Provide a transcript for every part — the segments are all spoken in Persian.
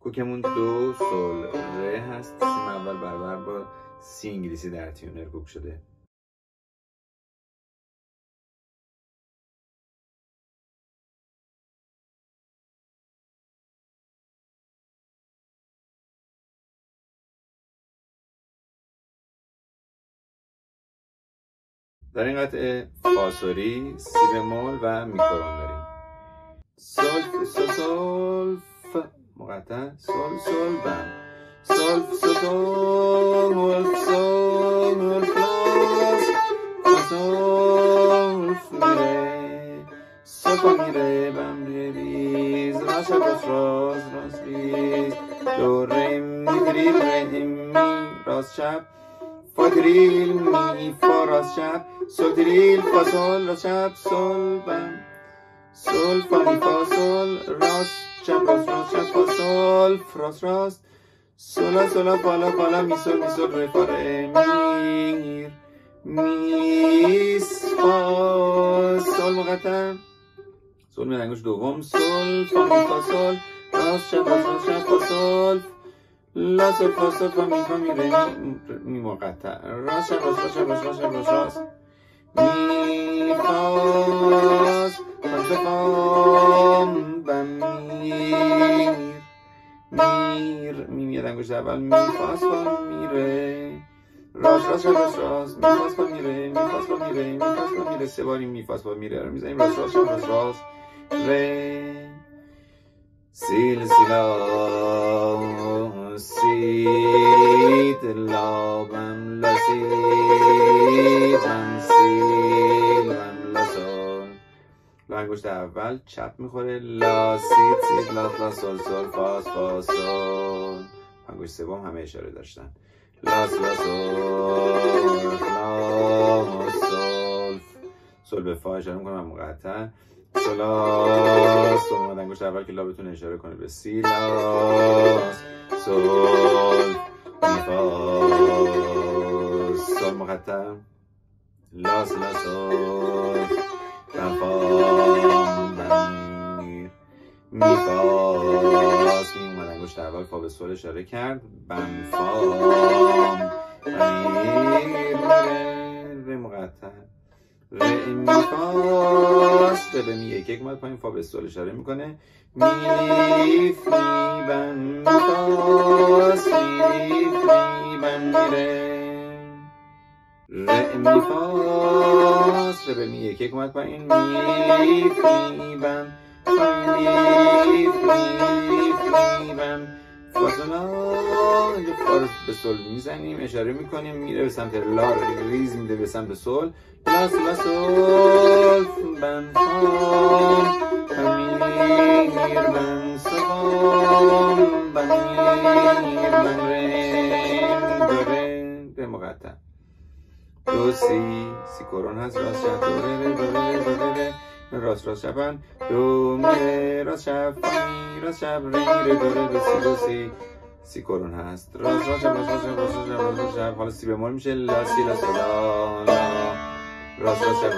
کوکمون دو سول ره هست. سیم اول برابر با سی انگلیسی در تیونر کوک شده. در این قطعه فاسوری، سی بمول و میکرون داریم. سول سول مقطع، سول سول بم، سول سول سول فلاس، سول میره، سول میره بم ریز، راست راست راست راست ریز، دو ری می دریل ری می راست چپ، فا دریل می فا راست چپ، سول دریل فا سول راست چپ، سول بم، سول فا می فا سول راست چپ راست راست چپ فا سول راست راست، سولا سولا بالا بالا می سول ری فا ری میر میس فا سول مقطع، سول می انگشت دوم، سول فا می فا سول راست چپ فا سول لا سول فا سول فا می ری می مقطع، راست چپ راست راست می فاس فام بم میر می میاد انگشت اول، می فاس فا میره راست می فاس فا میره سه باری می فاس فا میره رو میزنیم راست ره سیل سیلا سید لابم لسیدم سیلم لسول. لا انگشت اول چپ میخوره، لا سید لا سول فاس فا سول. انگشت سوم همه اشاره داشتن، لا سول سول به فا اشاره میکنم مقطع، سولا سول اومد انگشت اول که لا بتونه اشاره کنه به سی، لا سول می فا سول مقطع، لا سول فام بمیر می فاس می اومد انگشت اول فا به سول اشاره کرد، بم فام بمیر ره مقطع، ره می فاس به می یک اومد پایین، فا به سول اشاره میکنه، می فی بم می فاس می بم میره، ره می فاس به می یک اومد پایین، می فی بم می فی بم فاصلا اینجا فا رو به سول میزنیم اشاره میکنیم، میره به سمت لا، ریز میده به سمت سول، لا سول بم فام بمیر بم سفام بمیر بم ریم دوره مقطع، دو سی کرون هست، راست چپ دوره راست چپن، دو میره راست چپ ری دوره سی کرون هست، راست چپ، حالا سی بمول میشه، لا سی لا سولا راست چپ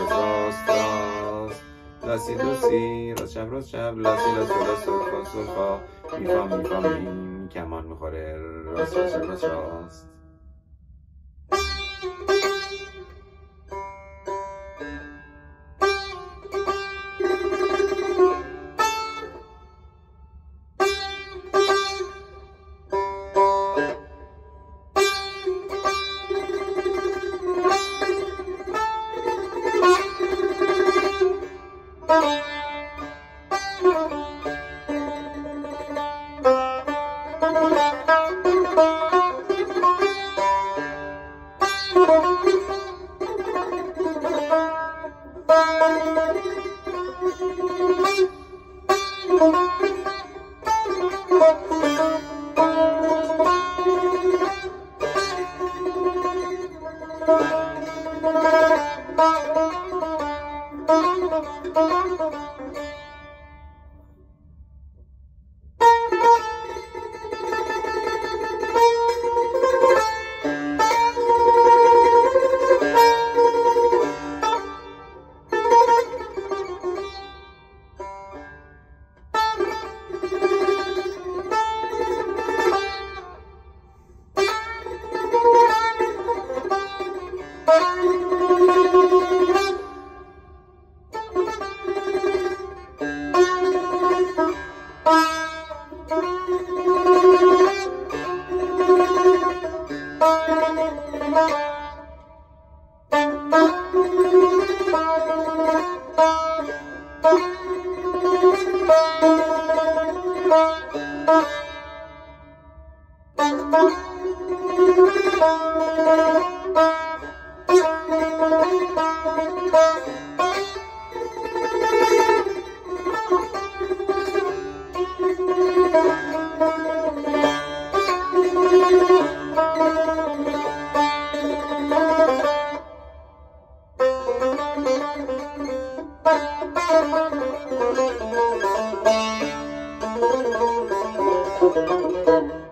لا سی دو سی راست چپ لا سی لا سولا سول فا می کمان میخوره، راست Thank you.